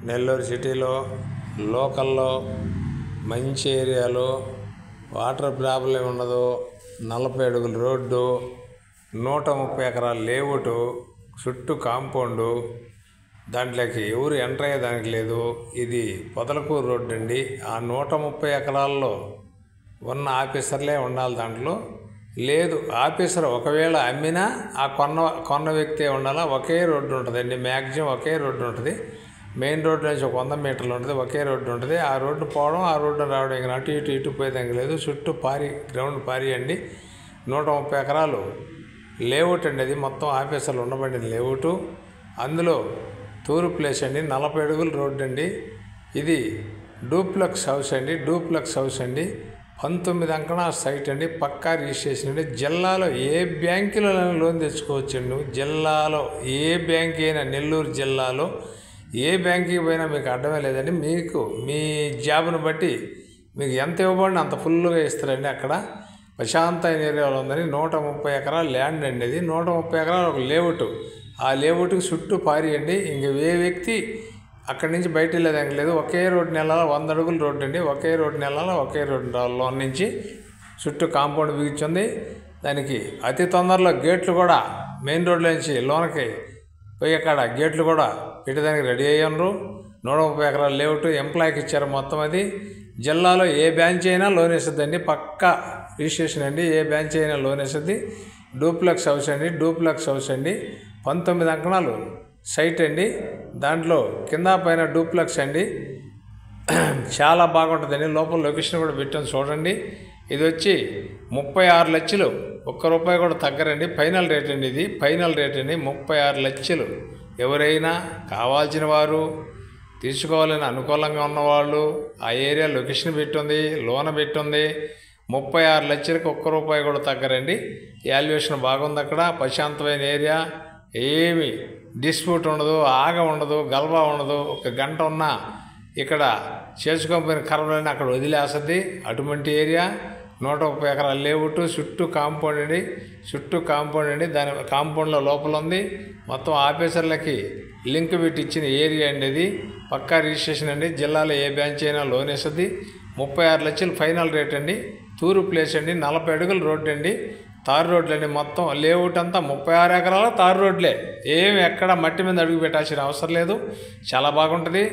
నెల్లూరు సిటీలో లోకల్లో మంచి ఏరియాలో వాటర్ ప్రాబ్లం ఉండదు. 40 అడుగుల రోడ్డు, 130 ఎకరాల లేఅవుట్, చుట్టూ కాంపౌండు, దాంట్లోకి ఎవరు ఎంటర్ అయ్యేదానికి లేదు. ఇది పొదలకూరు రోడ్డు అండి. ఆ 130 ఎకరాల్లో ఉన్న ఆఫీసర్లే ఉండాలి. దాంట్లో లేదు ఆఫీసర్ ఒకవేళ అమ్మినా ఆ కొన్న వ్యక్తే ఉండాలా. ఒకే రోడ్డు ఉంటుందండి, మ్యాక్సిమం ఒకే రోడ్డు ఉంటుంది. మెయిన్ రోడ్డు నుంచి 100 మీటర్లు ఉంటుంది, ఒకే రోడ్డు ఉంటుంది. ఆ రోడ్డు పోవడం, ఆ రోడ్డు రావడం, ఇంకా అటు ఇటు పోయేదానికి లేదు. చుట్టూ గ్రౌండ్ అండి. 130 ఎకరాలు లేఅవుట్ అండి. అది మొత్తం ఆఫీసర్లు ఉండబడిన లేఅవుట్. అందులో తూరు ప్లేస్ అండి. 40 అడుగుల రోడ్డు అండి. ఇది డూప్లెక్స్ హౌస్ అండి. 19 అంకణాల సైట్ అండి. పక్కా రిజిస్ట్రేషన్ అండి. జిల్లాలో ఏ బ్యాంకులో లోన్ తెచ్చుకోవచ్చండి. జిల్లాలో ఏ బ్యాంక్ అయినా, నెల్లూరు జిల్లాలో ఏ బ్యాంకుకి పోయినా మీకు అడ్డమే లేదండి. మీకు మీ జాబ్ను బట్టి మీకు ఎంత ఇవ్వబడినా అంత ఫుల్గా ఇస్తారండి. అక్కడ ప్రశాంతమైన ఏరియాలో ఉందని 130 ఎకరాల ల్యాండ్ అండి. అది 130 ఎకరాలు ఒక లేఅవుట్. ఆ లేఅవుట్కి చుట్టూ అండి. ఇంక ఏ వ్యక్తి అక్కడి నుంచి బయట వెళ్ళేదానికి లేదు. ఒకే రోడ్డు నెలలో 100 అడుగుల రోడ్డు అండి. ఒకే రోడ్డు నెలలో ఒకే రోడ్డులో నుంచి చుట్టూ కాంపౌండ్ బిగించింది. దానికి అతి తొందరలో గేట్లు కూడా మెయిన్ రోడ్లో నుంచి లోనకి పోయే కాడ గేట్లు కూడా పెట్టేదానికి రెడీ అయ్యారు. 130 ఎకరాల లేఅవుట్ ఎంప్లాయ్కి ఇచ్చారు మొత్తం. అది జిల్లాలో ఏ బ్రాంచ్ అయినా లోన్ ఇస్తుందండి. పక్కా రిజిస్ట్రేషన్ అండి. ఏ బ్రాంచ్ అయినా లోన్ ఇస్తుంది. డూప్లెక్స్ హౌస్ అండి. 19 అంకణాలు సైట్ అండి. దాంట్లో కింద పైన డూప్లెక్స్ అండి. చాలా బాగుంటుందండి. లోపల లొకేషన్ కూడా పెట్టాను చూడండి. ఇది వచ్చి 36 లక్షలు, ₹1 కూడా తగ్గరండి. ఫైనల్ రేట్ అండి. ఇది ఫైనల్ రేట్ అండి. 36 లక్షలు. ఎవరైనా కావాల్సిన వారు, తీసుకోవాలని అనుకూలంగా ఉన్నవాళ్ళు, ఆ ఏరియా లొకేషన్ పెట్టుంది, లోన పెట్టుంది. 36 లక్షలకు ₹1 కూడా తగ్గరండి. వాల్యుయేషన్ బాగుంది. అక్కడ ప్రశాంతమైన ఏరియా. ఏమి డిస్ప్యూట్ ఉండదు, ఆగ ఉండదు, గల్వా ఉండదు. 1 గంట ఉన్నా ఇక్కడ చేసుకోకపోయిన కర్రలని అక్కడ వదిలేస్తుంది. అటువంటి ఏరియా. 130 ఎకరాల లేఅవుట్, చుట్టూ కాంపౌండ్ అండి. దాని కాంపౌండ్లో లోపల ఉంది. మొత్తం ఆఫీసర్లకి లింక్ పెట్టి ఇచ్చిన ఏరియా అండి. అది పక్కా రిజిస్ట్రేషన్ అండి. జిల్లాలో ఏ బ్రాంచ్ అయినా లోన్ ఇస్తుంది. 36 లక్షలు ఫైనల్ రేట్ అండి. తూరు ప్లేస్ అండి. 40 అడుగుల రోడ్డు అండి. తారు రోడ్లు అండి. మొత్తం లేఅవుట్ అంతా 36 ఎకరాల తారు రోడ్లే. ఏమి ఎక్కడ మట్టి మీద అడుగు పెట్టాల్సిన అవసరం లేదు. చాలా బాగుంటుంది.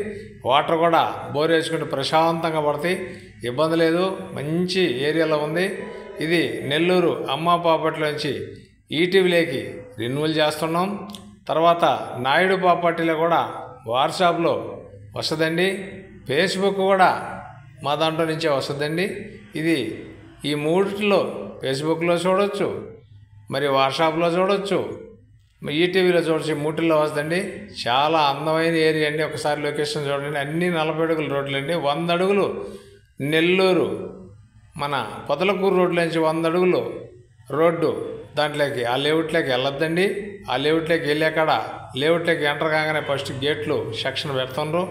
వాటర్ కూడా బోర్ వేసుకుంటే ప్రశాంతంగా పడతాయి. ఇబ్బంది లేదు. మంచి ఏరియాలో ఉంది. ఇది నెల్లూరు అమ్మ ప్రాపర్టీలోంచి ఈటీవీలోకి రెన్యువల్ చేస్తున్నాం. తర్వాత నాయుడు ప్రాపర్టీలో కూడా వాట్సాప్లో వస్తుందండి. ఫేస్బుక్ కూడా మా దాంట్లో నుంచే వస్తుందండి. ఇది ఈ మూడిట్లో ఫేస్బుక్లో చూడవచ్చు, మరి వాట్సాప్లో చూడవచ్చు, ఈటీవీలో చూడవచ్చు. మూటిల్లో వస్తుందండి. చాలా అందమైన ఏరియా అండి. ఒకసారి లొకేషన్ చూడండి. అన్నీ 40 అడుగుల రోడ్లు అండి. 100 అడుగులు నెల్లూరు మన పొదలకూరు రోడ్ల నుంచి 100 అడుగులు రోడ్డు. దాంట్లోకి ఆ లేఅవుట్లోకి వెళ్ళొద్దండి. ఆ లేఅవుట్లోకి వెళ్ళాక లేఅవుట్లోకి ఎంటర్ కాగానే ఫస్ట్ గేట్లు సెక్షన్ పెడుతున్నారు.